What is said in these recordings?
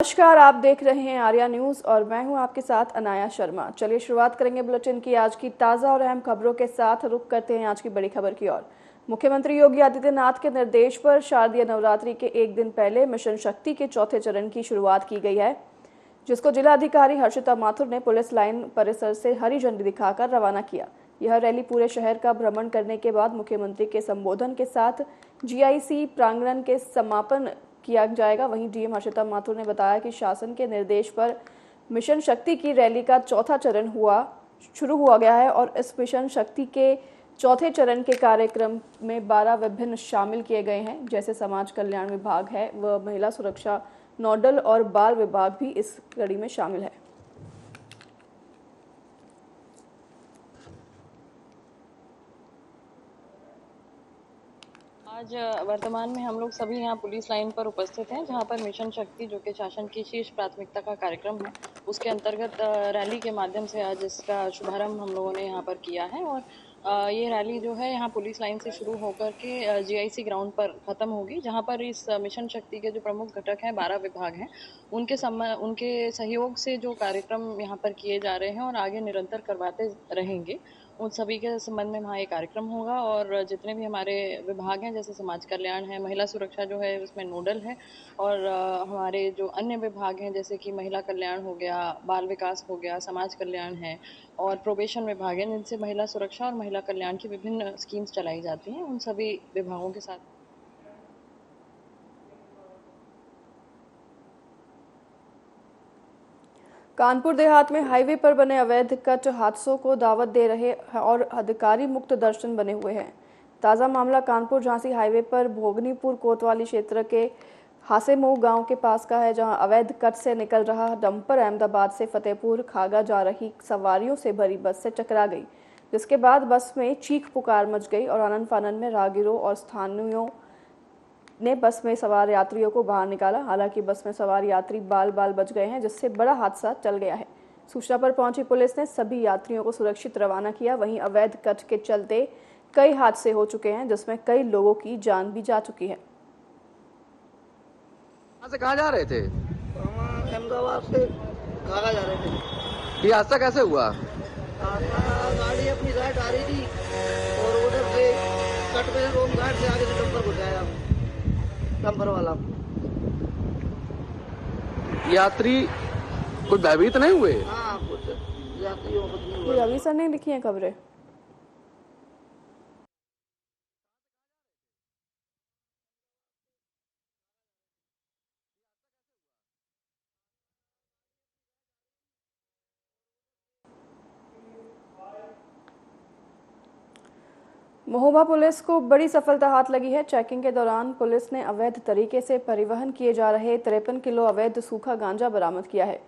नमस्कार, आप देख रहे हैं आर्या न्यूज और मैं हूं आपके साथ अनाया शर्मा। चलिए शुरुआत करेंगे बुलेटिन की आज की ताज़ा और अहम खबरों के साथ। रुख करते हैं आज की बड़ी खबर की ओर। मुख्यमंत्री योगी आदित्यनाथ के निर्देश पर शारदीय नवरात्रि के एक दिन पहले मिशन शक्ति के चौथे चरण की शुरुआत की गई है, जिसको जिलाधिकारी हर्षिता माथुर ने पुलिस लाइन परिसर से हरी झंडी दिखाकर रवाना किया। यह रैली पूरे शहर का भ्रमण करने के बाद मुख्यमंत्री के संबोधन के साथ जीआईसी प्रांगण के समापन किया जाएगा। वहीं डीएम हर्षिता माथुर ने बताया कि शासन के निर्देश पर मिशन शक्ति की रैली का चौथा चरण शुरू हुआ गया है और इस मिशन शक्ति के चौथे चरण के कार्यक्रम में 12 विभिन्न शामिल किए गए हैं, जैसे समाज कल्याण विभाग है व महिला सुरक्षा नोडल और बाल विभाग भी इस कड़ी में शामिल है। आज वर्तमान में हम लोग सभी यहाँ पुलिस लाइन पर उपस्थित हैं, जहाँ पर मिशन शक्ति जो कि शासन की शीर्ष प्राथमिकता का कार्यक्रम है, उसके अंतर्गत रैली के माध्यम से आज इसका शुभारंभ हम लोगों ने यहाँ पर किया है। और ये रैली जो है यहाँ पुलिस लाइन से शुरू होकर के जीआईसी ग्राउंड पर ख़त्म होगी, जहाँ पर इस मिशन शक्ति के जो प्रमुख घटक हैं 12 विभाग हैं, उनके सहयोग से जो कार्यक्रम यहाँ पर किए जा रहे हैं और आगे निरंतर करवाते रहेंगे, उन सभी के संबंध में वहाँ ये कार्यक्रम होगा। और जितने भी हमारे विभाग हैं, जैसे समाज कल्याण है, महिला सुरक्षा जो है उसमें नोडल है, और हमारे जो अन्य विभाग हैं जैसे कि महिला कल्याण हो गया, बाल विकास हो गया, समाज कल्याण है और प्रोबेशन विभाग है, जिनसे महिला सुरक्षा और महिला कल्याण की विभिन्न स्कीम्स चलाई जाती हैं, उन सभी विभागों के साथ कानपुर देहात में हाईवे पर बने अवैध कट हादसों को दावत दे रहे और अधिकारी मुक्त दर्शन बने हुए हैं। ताज़ा मामला कानपुर झांसी हाईवे पर भोगनीपुर कोतवाली क्षेत्र के हासेमऊ गांव के पास का है, जहां अवैध कट से निकल रहा डंपर अहमदाबाद से फतेहपुर खागा जा रही सवारियों से भरी बस से टकरा गई, जिसके बाद बस में चीख पुकार मच गई और आनन फानन में राहगीरों और स्थानीयों ने बस में सवार यात्रियों को बाहर निकाला। हालांकि बस में सवार यात्री बाल बच गए हैं, जिससे बड़ा हादसा टल गया है। सूचना पर पहुंची पुलिस ने सभी यात्रियों को सुरक्षित रवाना किया। वहीं अवैध कट के चलते कई हादसे हो चुके हैं, जिसमें कई लोगों की जान भी जा चुकी है। कहाँ से कहाँ जा रहे थे? अहमदाबाद से खागा जा रहे थे। ये हादसा कैसे हुआ? गाड़ी अपनी साइड आ रही थी और उधर से कट में रोम घाट से आगे से डंपर घुसाया, डंपर वाला। यात्री कुछ भयभीत नहीं हुए? हाँ, कुछ यात्रियों को नहीं हुआ। रवि सर ने लिखी है खबरें। महोबा पुलिस को बड़ी सफलता हाथ लगी है। चेकिंग के दौरान पुलिस ने अवैध तरीके से परिवहन किए जा रहे 53 किलो अवैध सूखा गांजा बरामद किया है।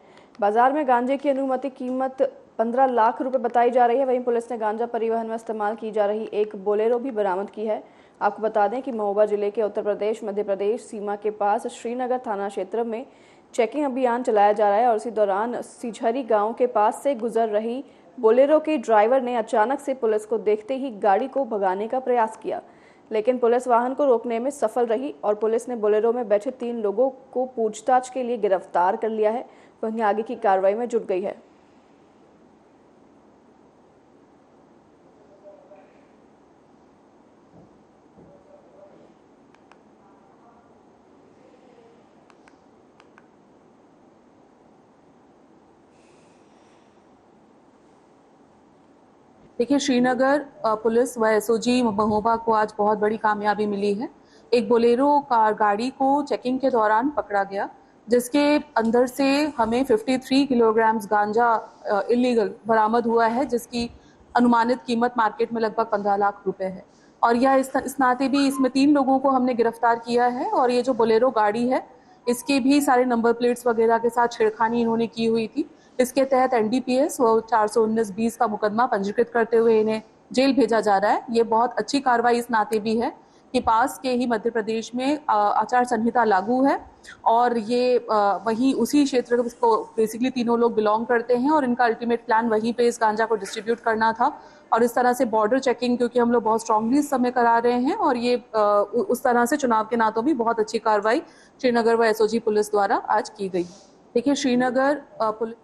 बाजार में गांजे की अनुमानित कीमत 15 लाख रुपए बताई जा रही है। वहीं पुलिस ने गांजा परिवहन में इस्तेमाल की जा रही एक बोलेरो भी बरामद की है। आपको बता दें कि महोबा जिले के उत्तर प्रदेश मध्य प्रदेश सीमा के पास श्रीनगर थाना क्षेत्र में चेकिंग अभियान चलाया जा रहा है और इसी दौरान सिझरी गाँव के पास से गुजर रही बोलेरो के ड्राइवर ने अचानक से पुलिस को देखते ही गाड़ी को भगाने का प्रयास किया, लेकिन पुलिस वाहन को रोकने में सफल रही और पुलिस ने बोलेरो में बैठे 3 लोगों को पूछताछ के लिए गिरफ्तार कर लिया है। वहीं आगे की कार्रवाई में जुट गई है। देखिए, श्रीनगर पुलिस व एसओजी महोबा को आज बहुत बड़ी कामयाबी मिली है। एक बोलेरो कार गाड़ी को चेकिंग के दौरान पकड़ा गया, जिसके अंदर से हमें 53 किलोग्राम गांजा इलीगल बरामद हुआ है, जिसकी अनुमानित कीमत मार्केट में लगभग 15 लाख रुपए है। और यह इस नाते भी इसमें 3 लोगों को हमने गिरफ्तार किया है। और ये जो बोलेरो गाड़ी है, इसके भी सारे नंबर प्लेट्स वगैरह के साथ छेड़खानी इन्होंने की हुई थी। इसके तहत एनडीपीएस व 419-20 का मुकदमा पंजीकृत करते हुए इन्हें जेल भेजा जा रहा है। ये बहुत अच्छी कार्रवाई इस नाते भी है कि पास के ही मध्य प्रदेश में आचार संहिता लागू है और ये वहीं उसी क्षेत्र को बेसिकली तीनों लोग बिलोंग करते हैं और इनका अल्टीमेट प्लान वहीं पे इस गांजा को डिस्ट्रीब्यूट करना था। और इस तरह से बॉर्डर चेकिंग क्योंकि हम लोग बहुत स्ट्रांगली इस समय करा रहे हैं और ये उस तरह से चुनाव के नातों भी बहुत अच्छी कार्रवाई श्रीनगर व एसओजी पुलिस द्वारा आज की गई। देखिए, श्रीनगर पुलिस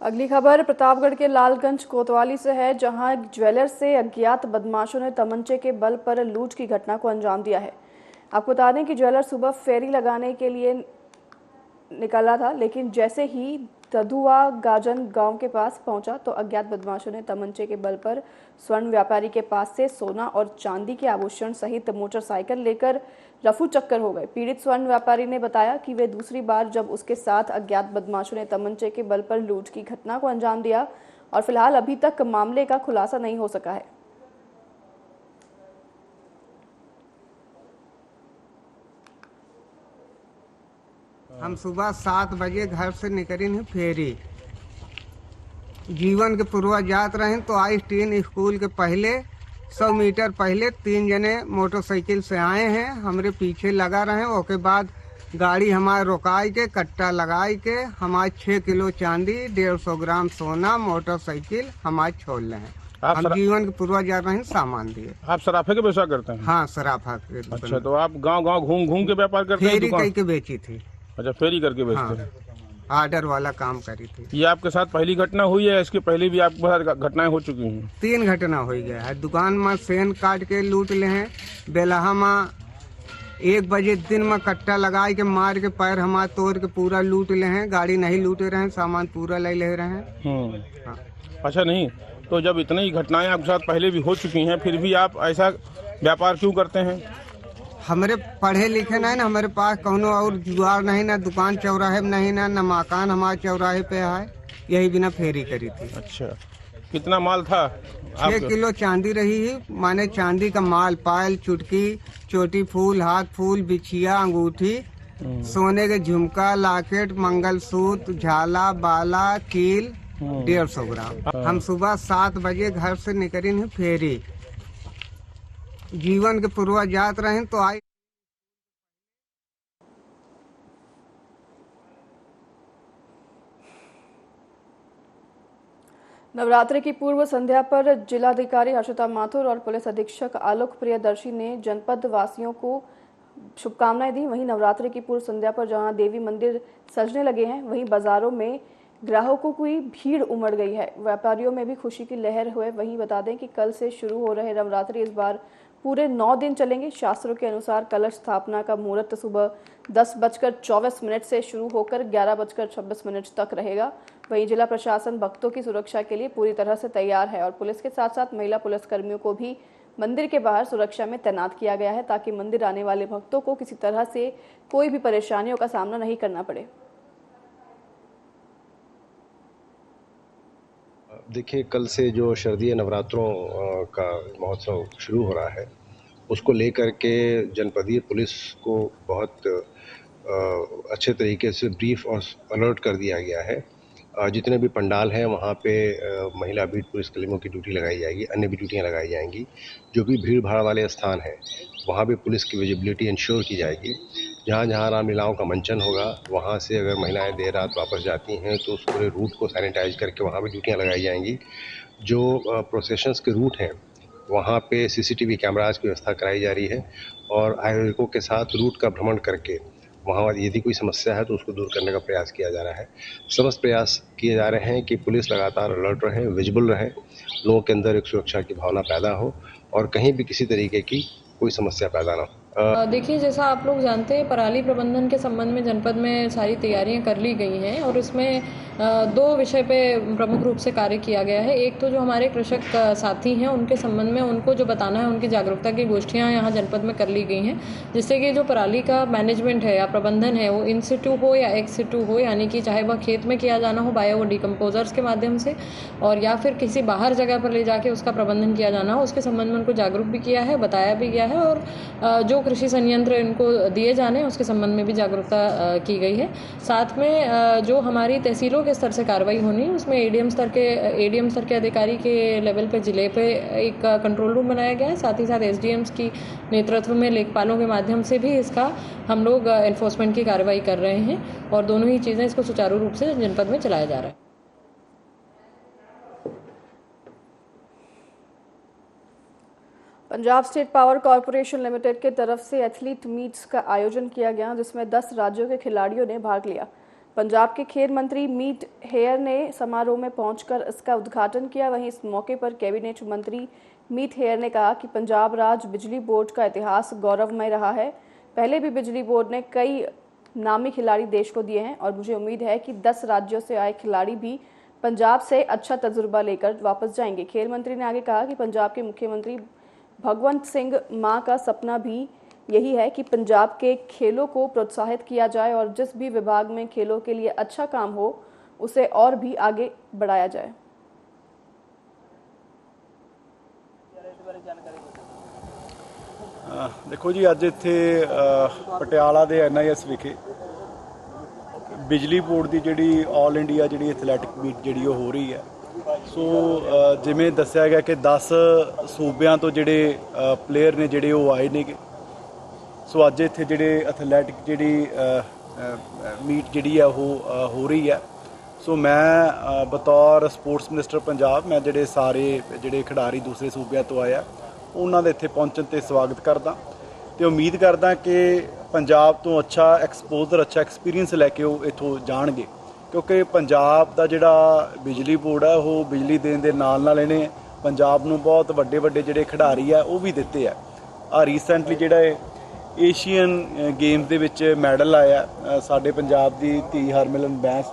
अगली खबर प्रतापगढ़ के लालगंज कोतवाली से है, जहां ज्वेलर से अज्ञात बदमाशों ने तमंचे के बल पर लूट की घटना को अंजाम दिया है। आपको बता दें कि ज्वेलर सुबह फेरी लगाने के लिए निकला था, लेकिन जैसे ही तदुआ गाजन गांव के पास पहुंचा तो अज्ञात बदमाशों ने तमंचे के बल पर स्वर्ण व्यापारी के पास से सोना और चांदी के आभूषण सहित मोटरसाइकिल लेकर रफू चक्कर हो गए। पीड़ित स्वर्ण व्यापारी ने बताया कि वे दूसरी बार जब उसके साथ अज्ञात बदमाशों ने तमंचे के बल पर लूट की घटना को अंजाम दिया और फिलहाल अभी तक मामले का खुलासा नहीं हो सका है। हम सुबह 7 बजे घर से निकली हैं फेरी। जीवन के पूर्वज जात रहे तो आइंस्टीन स्कूल के पहले 100 मीटर पहले 3 जने मोटरसाइकिल से आए हैं, हमरे पीछे लगा रहे। ओके बाद गाड़ी हमारे रोकाई के कट्टा लगाई के हमारे 6 किलो चांदी 150 ग्राम सोना मोटरसाइकिल हमारे छोड़ रहे हैं। हम जीवन के पूर्वज जा रहे हैं सामान दिए। आप सराफे के व्यवसाय करते हैं? हाँ, सराफा के। अच्छा, तो आप गांव-गांव घूम के व्यापार करते हैं? फेरी कई के बेची थी। अच्छा, फेरी करके बेचते हैं। आर्डर वाला काम करी थी। ये आपके साथ पहली घटना हुई है? इसके पहले भी आपके साथ घटनाएं हो चुकी हैं? 3 घटना हो गया है। दुकान में सेन काट के लूट ले हैं, बेलहा में 1 बजे दिन में कट्टा लगा के मार के पैर हमारे तोड़ के पूरा लूट ले हैं। गाड़ी नहीं लूटे रहे, सामान पूरा ले रहे हैं। हाँ। अच्छा, नहीं तो जब इतनी घटनाएं आपके साथ पहले भी हो चुकी हैं, फिर भी आप ऐसा व्यापार क्यों करते हैं? हमारे पढ़े लिखे नहीं ना, हमारे पास कोनो और जुगाड़ नहीं, ना दुकान चौराहे में नहीं, ना मकान हमारे चौराहे पे है, यही बिना फेरी करी थी। अच्छा, कितना माल था? 6 किलो चांदी रही है, माने चांदी का माल, पायल, चुटकी, चोटी फूल, हाथ फूल, बिछिया, अंगूठी, सोने के झुमका, लॉकेट, मंगलसूत्र, झाला, बाला, कील 150 ग्राम। हम सुबह 7 बजे घर से निकली हैं फेरी। जीवन के पूर्वज जात रहे तो आई। नवरात्रि की पूर्व संध्या पर जिलाधिकारी हर्षिता माथुर और पुलिस अधीक्षक आलोक प्रियदर्शी ने जनपद वासियों को शुभकामनाएं दी। वहीं नवरात्रि की पूर्व संध्या पर जहां देवी मंदिर सजने लगे हैं, वहीं बाजारों में ग्राहकों की भीड़ उमड़ गई है। व्यापारियों में भी खुशी की लहर हुए। वहीं बता दें कि कल से शुरू हो रहे नवरात्रि इस बार पूरे 9 दिन चलेंगे। शास्त्रों के अनुसार कलश स्थापना का मुहूर्त सुबह 10:24 से शुरू होकर 11:26 तक रहेगा। वहीं जिला प्रशासन भक्तों की सुरक्षा के लिए पूरी तरह से तैयार है और पुलिस के साथ साथ महिला पुलिसकर्मियों को भी मंदिर के बाहर सुरक्षा में तैनात किया गया है, ताकि मंदिर आने वाले भक्तों को किसी तरह से कोई भी परेशानियों का सामना नहीं करना पड़े। देखिए, कल से जो शारदीय नवरात्रों का महोत्सव शुरू हो रहा है, उसको लेकर के जनपदीय पुलिस को बहुत अच्छे तरीके से ब्रीफ और अलर्ट कर दिया गया है। जितने भी पंडाल हैं वहाँ पे महिला बीट पुलिसकर्मियों की ड्यूटी लगाई जाएगी, अन्य भी ड्यूटियाँ लगाई जाएंगी। जो भी भीड़ भाड़ वाले स्थान हैं वहाँ भी पुलिस की विजिबिलिटी इंश्योर की जाएगी। जहाँ जहाँ रामलीलाओं का मंचन होगा वहाँ से अगर महिलाएं देर रात वापस जाती हैं तो उस पूरे रूट को सैनिटाइज करके वहाँ भी ड्यूटियाँ लगाई जाएंगी। जो प्रोसेशंस के रूट हैं वहाँ पे सीसीटीवी कैमराज की व्यवस्था कराई जा रही है और आयोजकों के साथ रूट का भ्रमण करके वहाँ यदि कोई समस्या है तो उसको दूर करने का प्रयास किया जा रहा है। समस्त प्रयास किए जा रहे हैं कि पुलिस लगातार अलर्ट रहे, विजिबल रहे, लोगों के अंदर एक सुरक्षा की भावना पैदा हो और कहीं भी किसी तरीके की कोई समस्या पैदा ना हो। देखिए, जैसा आप लोग जानते हैं, पराली प्रबंधन के संबंध में जनपद में सारी तैयारियां कर ली गई हैं और इसमें 2 विषय पे प्रमुख रूप से कार्य किया गया है। एक तो जो हमारे कृषक साथी हैं उनके संबंध में उनको जो बताना है, उनकी जागरूकता की गोष्ठियां यहाँ जनपद में कर ली गई हैं, जिससे कि जो पराली का मैनेजमेंट है या प्रबंधन है वो इन सिटू हो या एक्स सिटू हो, यानी कि चाहे वह खेत में किया जाना हो बायो डिकम्पोजर्स के माध्यम से और या फिर किसी बाहर जगह पर ले जाके उसका प्रबंधन किया जाना हो, उसके संबंध में उनको जागरूक भी किया है, बताया भी गया है और जो कृषि संयंत्र इनको दिए जाने उसके संबंध में भी जागरूकता की गई है। साथ में जो हमारी तहसीलों के स्तर से कार्रवाई होनी, उसमें एडीएम स्तर के अधिकारी के लेवल पे ज़िले पे एक कंट्रोल रूम बनाया गया है। साथ ही साथ एसडीएम्स की नेतृत्व में लेखपालों के माध्यम से भी इसका हम लोग एनफोर्समेंट की कार्रवाई कर रहे हैं और दोनों ही चीज़ें इसको सुचारू रूप से जनपद में चलाया जा रहा है। Punjab state power corporation limited के तरफ से एथलीट मीट्स का आयोजन किया गया, जिसमें 10 राज्यों के खिलाड़ियों ने भाग लिया। पंजाब के खेल मंत्री मीत हेयर ने समारोह में पहुंचकर इसका उद्घाटन किया। वहीं इस मौके पर कैबिनेट मंत्री मीत हेयर ने कहा कि पंजाब राज्य बिजली बोर्ड का इतिहास गौरवमय रहा है। पहले भी बिजली बोर्ड ने कई नामी खिलाड़ी देश को दिए हैं और मुझे उम्मीद है कि 10 राज्यों से आए खिलाड़ी भी पंजाब से अच्छा तजुर्बा लेकर वापस जाएंगे। खेल मंत्री ने आगे कहा कि पंजाब के मुख्यमंत्री भगवंत सिंह मान का सपना भी यही है कि पंजाब के खेलों को प्रोत्साहित किया जाए और जिस भी विभाग में खेलों के लिए अच्छा काम हो उसे और भी आगे बढ़ाया जाए। देखो जी, अज इत्थे पटियाला दे NIS विखे बिजली बोर्ड की जिहड़ी ऑल इंडिया जिहड़ी एथलैटिक मीट जिहड़ी हो रही है। सो जिवें दस्सिया गया कि 10 सूबियां तो जिहड़े प्लेयर ने जिहड़े वो आए ने। सो अज इत्थे जिहड़े एथलैटिक जिहड़ी मीट जिहड़ी है हो रही है। सो मैं बतौर स्पोर्ट्स मिनिस्टर पंजाब मैं जिहड़े सारे जिहड़े खिडारी दूसरे सूबियां तो आए उन्हां दे इत्थे पहुंचण ते स्वागत करदा ते उम्मीद करदा कि पंजाब तो अच्छा एक्सपोजर अच्छा एक्सपीरियंस लैके वो इत्थों जाणगे, क्योंकि पंजाब का जिहड़ा बिजली बोर्ड है वो बिजली देण दे नाल इहने पंजाब नूं बहुत वड्डे वड्डे जिहड़े खिडारी है वो भी दिते है। रीसेंटली जिहड़ा एशियन गेम्स दे विच मैडल आया साडे पंजाब दी धी हरमिलन बैंस।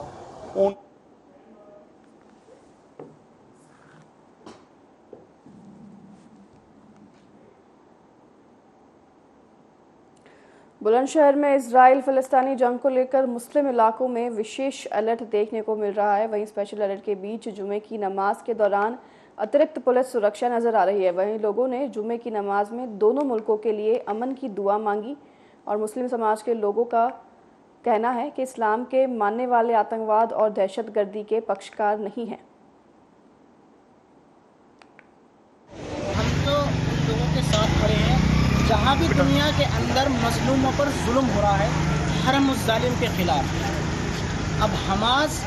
बुलंदशहर में इजराइल फिलिस्तीनी जंग को लेकर मुस्लिम इलाकों में विशेष अलर्ट देखने को मिल रहा है। वहीं स्पेशल अलर्ट के बीच जुमे की नमाज के दौरान अतिरिक्त पुलिस सुरक्षा नजर आ रही है। वहीं लोगों ने जुमे की नमाज में दोनों मुल्कों के लिए अमन की दुआ मांगी और मुस्लिम समाज के लोगों का कहना है कि इस्लाम के मानने वाले आतंकवाद और दहशतगर्दी के पक्षकार नहीं हैं। हम तो लोगों के साथ खड़े हैं जहाँ भी दुनिया के अंदर मजलूमों पर जुल्म हो रहा है, हर मुज़ालिम के खिलाफ। अब हमास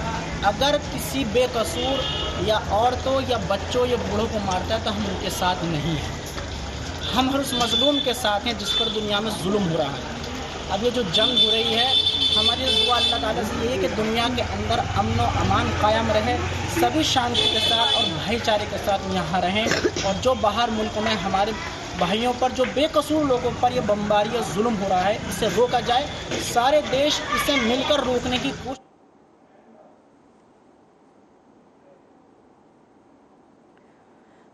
अगर किसी बेकसूर या औरतों या बच्चों या बूढ़ों को मारता है तो हम उनके साथ नहीं हैं। हम हर उस मजलूम के साथ हैं जिस पर दुनिया में जुल्म हो रहा है। अब ये जो जंग हो रही है, हमारी दुआ अल्लाह ताला से ये है कि दुनिया के अंदर अमन व अमान कायम रहे, सभी शांति के साथ और भाईचारे के साथ यहाँ रहें और जो बाहर मुल्क में हमारे भाइयों पर जो बेकसूर लोगों पर ये बमबारी या जुल्म हो रहा है इसे रोका जाए। सारे देश इसे मिलकर रोकने की कोशिश।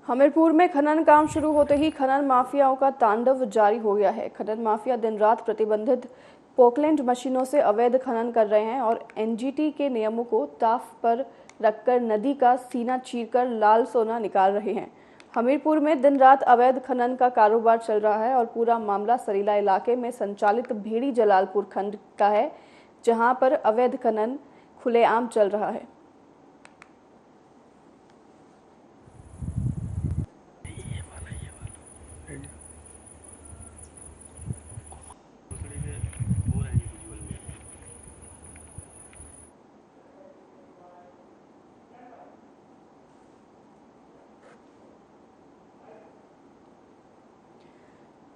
हमीरपुर में खनन काम शुरू होते ही खनन माफियाओं का तांडव जारी हो गया है। खनन माफिया दिन रात प्रतिबंधित पोकलैंड मशीनों से अवैध खनन कर रहे हैं और एनजीटी के नियमों को ताफ पर रखकर नदी का सीना चीरकर लाल सोना निकाल रहे हैं। हमीरपुर में दिन रात अवैध खनन का कारोबार चल रहा है और पूरा मामला सरीला इलाके में संचालित भेड़ी जलालपुर खंड का है, जहां पर अवैध खनन खुलेआम चल रहा है।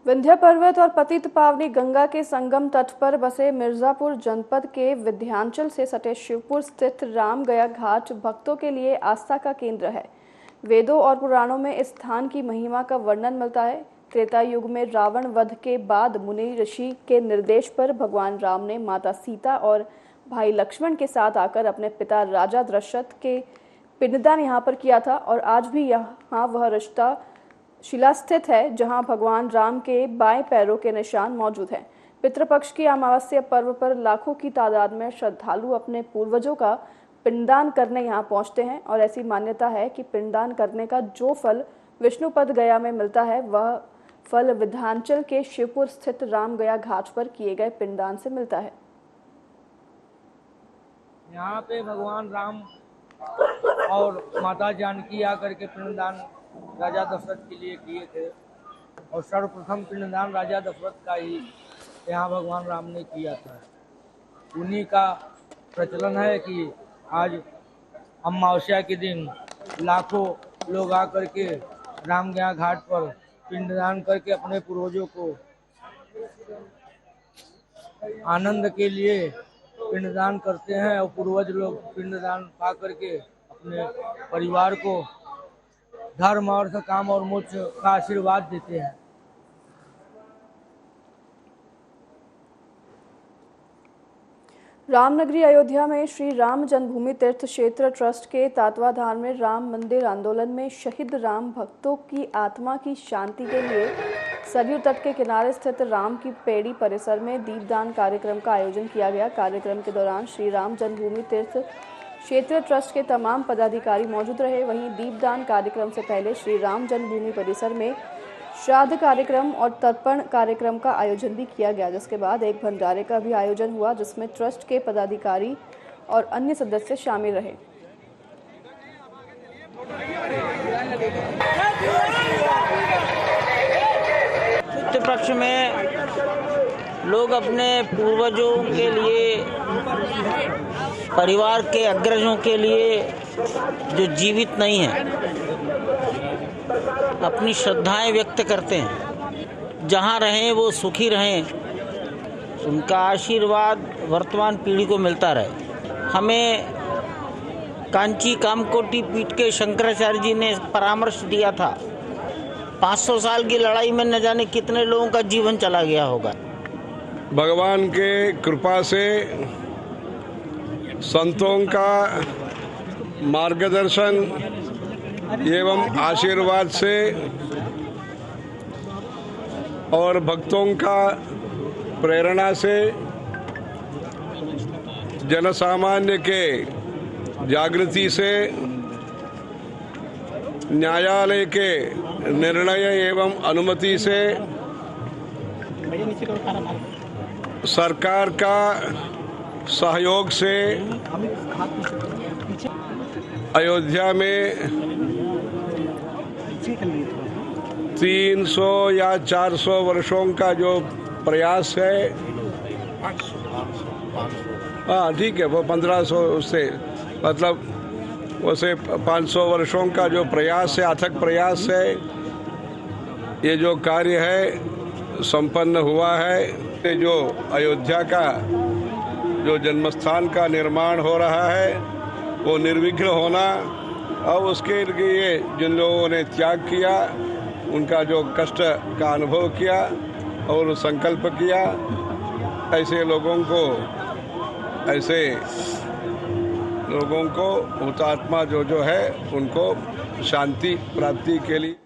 विंध्य पर्वत और पतित पावनी गंगा के संगम तट पर बसे मिर्जापुर जनपद के विंध्याचल से सटे शिवपुर स्थित रामगया घाट भक्तों के लिए आस्था का केंद्र है। वेदों और पुराणों में इस स्थान की महिमा का वर्णन मिलता है। त्रेता युग में रावण वध के बाद मुनि ऋषि के निर्देश पर भगवान राम ने माता सीता और भाई लक्ष्मण के साथ आकर अपने पिता राजा दशरथ के पिंडदान यहाँ पर किया था और आज भी यहाँ वह रिश्ता शिला स्थित है जहां भगवान राम के बाएं पैरों के निशान मौजूद हैं। पितृपक्ष की अमावस्या पर्व पर लाखों की तादाद में श्रद्धालु अपने पूर्वजों का पिंडदान करने यहां पहुंचते हैं और ऐसी मान्यता है कि पिंडदान करने का जो फल विष्णुपद गया में मिलता है वह फल विंध्याचल के शिवपुर स्थित रामगया घाट पर किए गए पिंडदान से मिलता है। यहाँ पे भगवान राम और माता जानकी आकर के पिंडदान राजा दशरथ के लिए किए थे और सर्वप्रथम पिंडदान राजा दशरथ का ही यहाँ भगवान राम ने किया था। उन्हीं का प्रचलन है कि आज अमावस्या के दिन लाखों लोग आकर के रामगया घाट पर पिंडदान करके अपने पूर्वजों को आनंद के लिए पिंडदान करते हैं और पूर्वज लोग पिंडदान पा करके अपने परिवार को धर्म अर्थ काम और मोक्ष का आशीर्वाद देते हैं। रामनगरी अयोध्या में श्री राम जन्मभूमि तीर्थ क्षेत्र ट्रस्ट के तत्वाधान में राम मंदिर आंदोलन में शहीद राम भक्तों की आत्मा की शांति के लिए सरयू तट के किनारे स्थित राम की पेड़ी परिसर में दीपदान कार्यक्रम का आयोजन किया गया। कार्यक्रम के दौरान श्री राम जन्मभूमि तीर्थ क्षेत्र ट्रस्ट के तमाम पदाधिकारी मौजूद रहे। वहीं दीपदान कार्यक्रम से पहले श्री राम जन्मभूमि परिसर में श्राद्ध कार्यक्रम और तर्पण कार्यक्रम का आयोजन भी किया गया, जिसके बाद एक भंडारे का भी आयोजन हुआ जिसमें ट्रस्ट के पदाधिकारी और अन्य सदस्य शामिल रहे। पितृ पक्ष में लोग अपने पूर्वजों के लिए, परिवार के अग्रजों के लिए जो जीवित नहीं है, अपनी श्रद्धाएं व्यक्त करते हैं। जहाँ रहें वो सुखी रहें, उनका आशीर्वाद वर्तमान पीढ़ी को मिलता रहे। हमें कांची कामकोटि पीठ के शंकराचार्य जी ने परामर्श दिया था, 500 साल की लड़ाई में न जाने कितने लोगों का जीवन चला गया होगा। भगवान के कृपा से, संतों का मार्गदर्शन एवं आशीर्वाद से और भक्तों का प्रेरणा से, जनसामान्य के जागृति से, न्यायालय के निर्णय एवं अनुमति से, सरकार का सहयोग से अयोध्या में 300 या 400 वर्षों का जो प्रयास है, हाँ ठीक है, वो 1500 से मतलब वैसे 500 वर्षों का जो प्रयास है, अथक प्रयास है, ये जो कार्य है संपन्न हुआ है। जो अयोध्या का जो जन्मस्थान का निर्माण हो रहा है वो निर्विघ्न होना, और उसके लिए जिन लोगों ने त्याग किया, उनका जो कष्ट का अनुभव किया और संकल्प किया, ऐसे लोगों को हुतात्मा जो है उनको शांति प्राप्ति के लिए।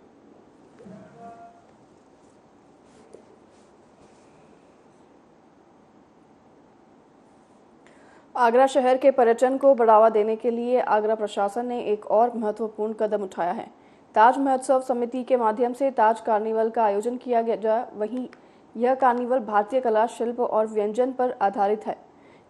आगरा शहर के पर्यटन को बढ़ावा देने के लिए आगरा प्रशासन ने एक और महत्वपूर्ण कदम उठाया है। ताज महोत्सव समिति के माध्यम से ताज कार्निवल का आयोजन किया गया। वहीं यह कार्निवल भारतीय कला, शिल्प और व्यंजन पर आधारित है।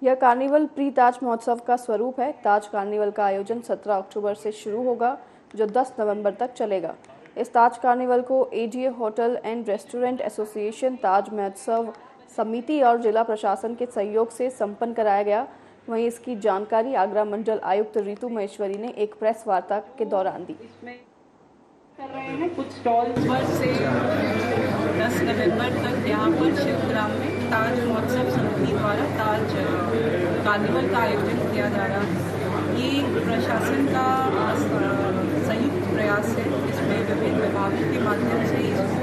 यह कार्निवल प्री ताज महोत्सव का स्वरूप है। ताज कार्निवल का आयोजन 17 अक्टूबर से शुरू होगा, जो 10 नवंबर तक चलेगा। इस ताज कार्निवल को ADA hotel and restaurant association, Taj Mahotsav समिति और जिला प्रशासन के सहयोग से संपन्न कराया गया। वहीं इसकी जानकारी आगरा मंडल आयुक्त ऋतु महेश्वरी ने एक प्रेस वार्ता के दौरान दी। कर रहे हैं कुछ स्टॉल्स से 10 नवंबर तक यहाँ पर शिवग्राम में ताज महोत्सव समिति द्वारा ताज कार्निवल का आयोजन किया जा रहा है। ये प्रशासन का संयुक्त प्रयास है, इसमें विभिन्न विभागों के माध्यम से इसको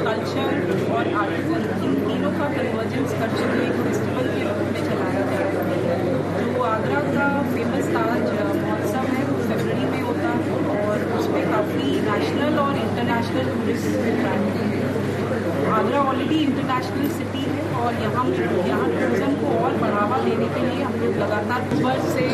कल्चर और आर्टिजन इन तीनों का कन्वर्जेंस करते हुए एक फेस्टिवल के रूप में चलाया जा रहा है। जो आगरा का फेमस ताज महोत्सव है वो फरवरी में होता है और उसमें काफ़ी नेशनल और इंटरनेशनल टूरिस्ट आते हैं। आगरा ऑलरेडी इंटरनेशनल सिटी है और यहाँ टूरिज्म को और बढ़ावा देने के लिए हम लोग लगातार सुबह से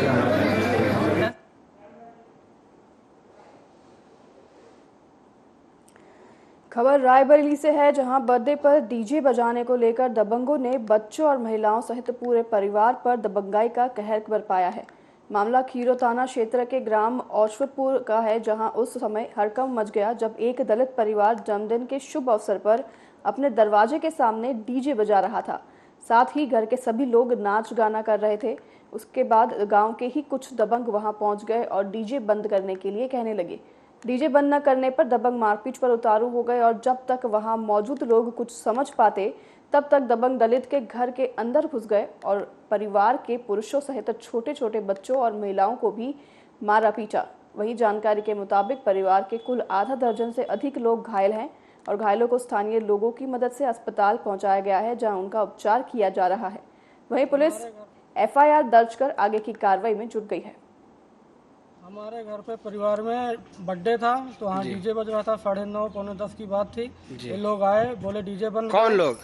खबर रायबरेली से है, जहां बर्थडे पर डीजे बजाने को लेकर दबंगों ने बच्चों और महिलाओं सहित पूरे परिवार पर दबंगाई का कहर बरपाया है। मामला खीरो थाना क्षेत्र के ग्राम औशपुर का है, जहां उस समय हड़कंप मच गया जब एक दलित परिवार जन्मदिन के शुभ अवसर पर अपने दरवाजे के सामने डीजे बजा रहा था। साथ ही घर के सभी लोग नाच गाना कर रहे थे। उसके बाद गांव के ही कुछ दबंग वहां पहुंच गए और डीजे बंद करने के लिए कहने लगे। डीजे बंद न करने पर दबंग मारपीट पर उतारू हो गए और जब तक वहां मौजूद लोग कुछ समझ पाते तब तक दबंग दलित के घर के अंदर घुस गए और परिवार के पुरुषों सहित छोटे छोटे बच्चों और महिलाओं को भी मारा पीटा। वहीं जानकारी के मुताबिक परिवार के कुल आधा दर्जन से अधिक लोग घायल हैं और घायलों को स्थानीय लोगों की मदद से अस्पताल पहुंचाया गया है, जहां उनका उपचार किया जा रहा है। वहीं पुलिस एफआईआर दर्ज कर आगे की कार्रवाई में जुट गई है। हमारे घर पे परिवार में बर्थडे था तो वहाँ डीजे बज रहा था। 9:30 पौने 10 की बात थी। ये लोग आए, बोले डीजे बंद। कौन लोग?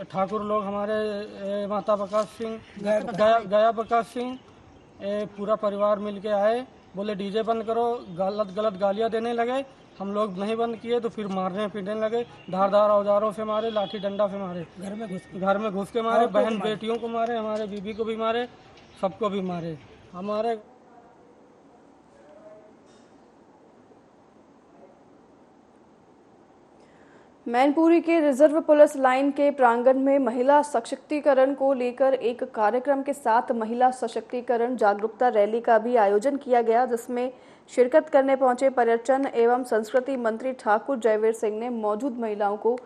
ठाकुर लोग, हमारे माता प्रकाश सिंह, गया प्रकाश सिंह, पूरा परिवार मिलके आए, बोले डीजे बंद करो। गलत गालियाँ देने लगे। हम लोग नहीं बंद किए तो फिर मारने पीटने लगे। धारदार औजारों से मारे, लाठी डंडा से मारे, घर में घुस के मारे, बहन बेटियों को मारे, हमारे बीबी को भी मारे, सबको भी मारे। हमारे मैनपुरी के रिजर्व पुलिस लाइन के प्रांगण में महिला सशक्तिकरण को लेकर एक कार्यक्रम के साथ महिला सशक्तिकरण जागरूकता रैली का भी आयोजन किया गया, जिसमें शिरकत करने पहुंचे पर्यटन एवं संस्कृति मंत्री ठाकुर जयवीर सिंह ने मौजूद महिलाओं को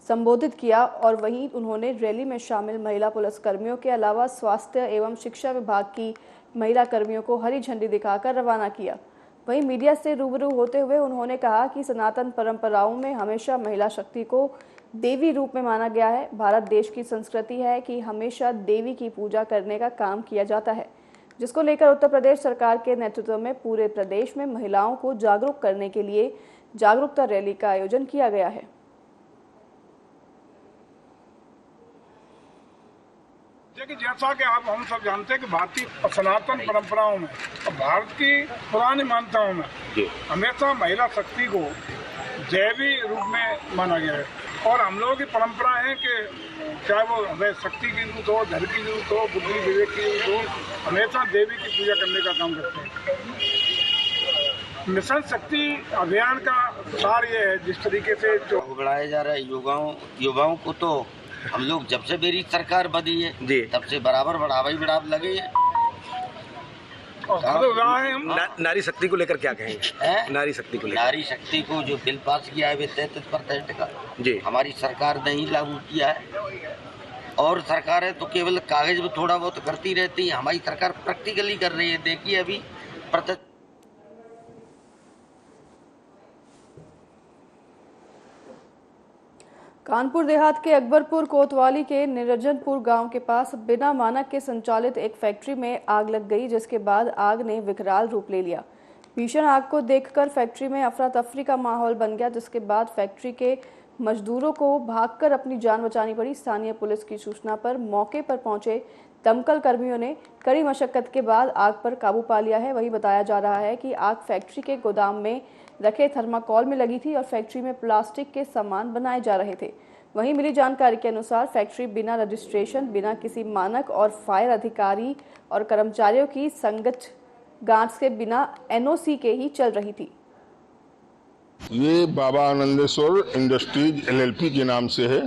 संबोधित किया और वहीं उन्होंने रैली में शामिल महिला पुलिस कर्मियों के अलावा स्वास्थ्य एवं शिक्षा विभाग की महिला कर्मियों को हरी झंडी दिखाकर रवाना किया। वहीं मीडिया से रूबरू होते हुए उन्होंने कहा कि सनातन परंपराओं में हमेशा महिला शक्ति को देवी रूप में माना गया है। भारत देश की संस्कृति है कि हमेशा देवी की पूजा करने का काम किया जाता है, जिसको लेकर उत्तर प्रदेश सरकार के नेतृत्व में पूरे प्रदेश में महिलाओं को जागरूक करने के लिए जागरूकता रैली का आयोजन किया गया है। कि जैसा कि आप हम सब जानते हैं कि भारतीय सनातन परंपराओं में और भारत की पुरानी मान्यताओं में हमेशा महिला शक्ति को दैवी रूप में माना गया है। और हम लोगों की परंपरा है कि चाहे वो हमें शक्ति की जरूरत हो, धन की जरूरत हो, बुद्धि विवेक की जरूरत हो, हमेशा देवी की पूजा करने का काम करते हैं। मिशन शक्ति अभियान का सार ये है, जिस तरीके से जो बढ़ाया जा रहा है युवाओं को, तो हम लोग जब से मेरी सरकार बनी है तब से बराबर बढ़ावा ही बढ़ाव लगे है। नारी शक्ति को लेकर क्या कहेंगे? नारी शक्ति को जो बिल पास किया है 33% का जी हमारी सरकार ने ही लागू किया है। और सरकारें तो केवल कागज में थोड़ा बहुत करती रहती है, हमारी सरकार प्रैक्टिकली कर रही है। देखिए अभी कानपुर देहात के अकबरपुर कोतवाली के निरंजनपुर गांव के पास बिना मानक के संचालित एक फैक्ट्री में आग लग गई, जिसके बाद आग ने विकराल रूप ले लिया। भीषण आग को देखकर फैक्ट्री में अफरा तफरी का माहौल बन गया, जिसके बाद फैक्ट्री के मजदूरों को भागकर अपनी जान बचानी पड़ी। स्थानीय पुलिस की सूचना पर मौके पर पहुंचे दमकल कर्मियों ने कड़ी मशक्कत के बाद आग पर काबू पा लिया है। वही बताया जा रहा है कि आग फैक्ट्री के गोदाम में रखे थर्माकोल में लगी थी और फैक्ट्री में प्लास्टिक के सामान बनाए जा रहे थे। वहीं मिली जानकारी के अनुसार फैक्ट्री बिना रजिस्ट्रेशन, बिना किसी मानक और फायर अधिकारी और कर्मचारियों की संगत जांच के बिना एनओसी के ही चल रही थी। ये बाबा आनंदेश्वर इंडस्ट्रीज एलएलपी के नाम से है।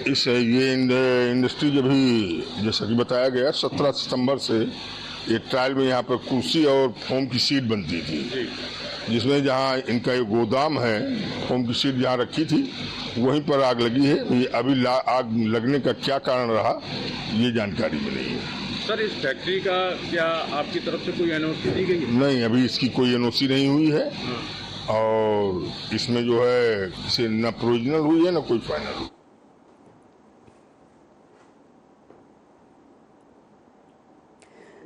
ये इंडस्ट्रीज अभी जैसा कि बताया गया 17 सितंबर से ये ट्रायल में यहाँ पर कुर्सी और फोम की सीट बनती थी, जिसमें जहाँ इनका एक गोदाम है, फोम की सीट जहाँ रखी थी वहीं पर आग लगी है। ये अभी आग लगने का क्या कारण रहा ये जानकारी मिली है। सर, इस फैक्ट्री का क्या आपकी तरफ से कोई एनओसी दी गई है? नहीं, अभी इसकी कोई एनओसी नहीं हुई है और इसमें जो है इसे न प्रोविजनल हुई है न कोई फाइनल हुई।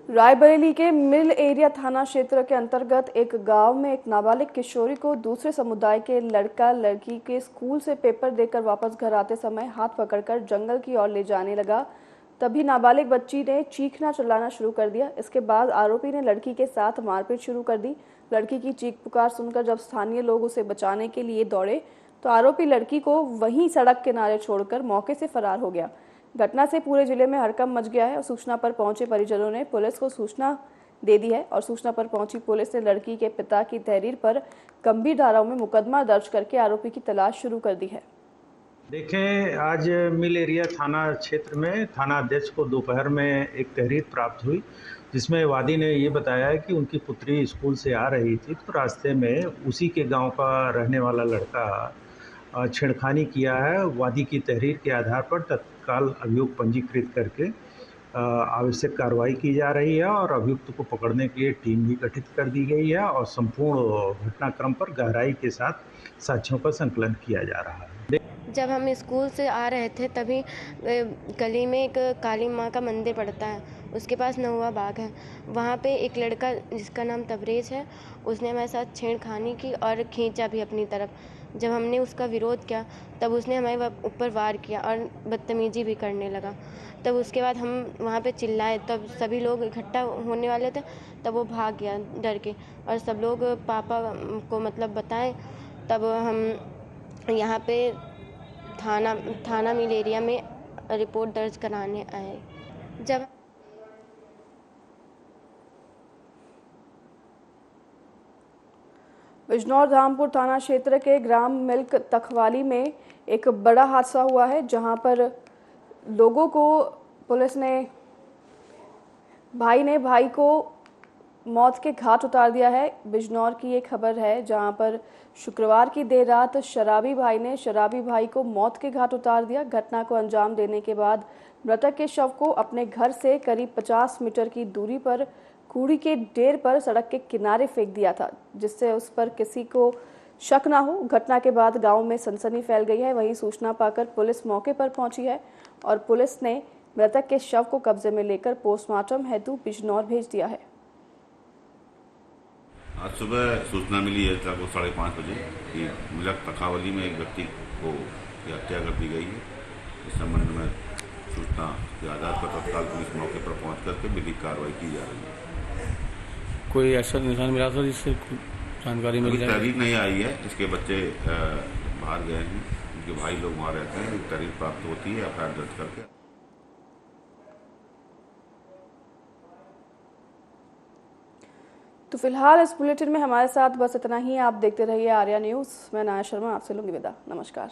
रायबरेली के मिल एरिया थाना क्षेत्र के अंतर्गत एक गांव में एक नाबालिग किशोरी को दूसरे समुदाय के लड़का लड़की के स्कूल से पेपर देकर वापस घर आते समय हाथ पकड़कर जंगल की ओर ले जाने लगा। तभी नाबालिग बच्ची ने चीखना चिल्लाना शुरू कर दिया। इसके बाद आरोपी ने लड़की के साथ मारपीट शुरू कर दी। लड़की की चीख पुकार सुनकर जब स्थानीय लोग उसे बचाने के लिए दौड़े तो आरोपी लड़की को वहीं सड़क किनारे छोड़कर मौके से फरार हो गया। घटना से पूरे जिले में हड़कंप मच गया है और सूचना पर पहुंचे परिजनों ने पुलिस को सूचना दे दी है और सूचना पर पहुंची पुलिस ने लड़की के पिता की तहरीर पर गंभीर धाराओं में मुकदमा दर्ज करके आरोपी की तलाश शुरू कर दी है। देखें, आज मिल एरिया थाना क्षेत्र में थाना अध्यक्ष को दोपहर में एक तहरीर प्राप्त हुई, जिसमें वादी ने ये बताया कि उनकी पुत्री स्कूल से आ रही थी तो रास्ते में उसी के गांव का रहने वाला लड़का छेड़खानी किया है। वादी की तहरीर के आधार पर तत्काल अभियोग पंजीकृत करके आवश्यक कार्रवाई की जा रही है और अभियुक्त को पकड़ने के लिए टीम भी गठित कर दी गई है और संपूर्ण घटनाक्रम पर गहराई के साथ साक्ष्यों का संकलन किया जा रहा है। जब हम स्कूल से आ रहे थे तभी गली में एक काली माँ का मंदिर पड़ता है, उसके पास नहुआ बाग है। वहाँ पे एक लड़का जिसका नाम तबरेज़ है, उसने हमारे साथ छेड़खानी की और खींचा भी अपनी तरफ। जब हमने उसका विरोध किया तब उसने हमारे ऊपर वार किया और बदतमीजी भी करने लगा। तब उसके बाद हम वहाँ पे चिल्लाए, तब सभी लोग इकट्ठा होने वाले थे, तब वो भाग गया डर के और सब लोग पापा को मतलब बताएं। तब हम यहाँ पे थाना मिल एरिया में रिपोर्ट दर्ज कराने आए। जब बिजनौर धामपुर थाना क्षेत्र के ग्राम मिल्क तखवाली में एक बड़ा हादसा हुआ है, जहां पर लोगों को पुलिस ने भाई को मौत के घाट उतार दिया है। बिजनौर की एक खबर है, जहां पर शुक्रवार की देर रात शराबी भाई ने शराबी भाई को मौत के घाट उतार दिया। घटना को अंजाम देने के बाद मृतक के शव को अपने घर से करीब 50 मीटर की दूरी पर कूड़ी के ढेर पर सड़क के किनारे फेंक दिया था, जिससे उस पर किसी को शक ना हो। घटना के बाद गांव में सनसनी फैल गई है। वहीं सूचना पाकर पुलिस मौके पर पहुंची है और पुलिस ने मृतक के शव को कब्जे में लेकर पोस्टमार्टम हेतु बिजनौर भेज दिया है। आज सुबह सूचना मिली है लगभग 5:30 बजे कि मिल्क तखवाली में एक व्यक्ति को हत्या कर दी गई है। इस संबंध में सूचना के आधार पर तत्काल पुलिस मौके पर पहुंच करके विधिक कार्रवाई की जा रही है। कोई ऐसा निशान मिला था जिससे जानकारी मिली? तहरीर नहीं आई है, इसके बच्चे बाहर गए हैं, उनके भाई लोग वहाँ रहते हैं। तहरीर प्राप्त होती है एफआईआर दर्ज करके। तो फिलहाल इस बुलेटिन में हमारे साथ बस इतना ही। आप देखते रहिए आर्या न्यूज़। मैं अनाया शर्मा आपसे लूंगी विदा। नमस्कार।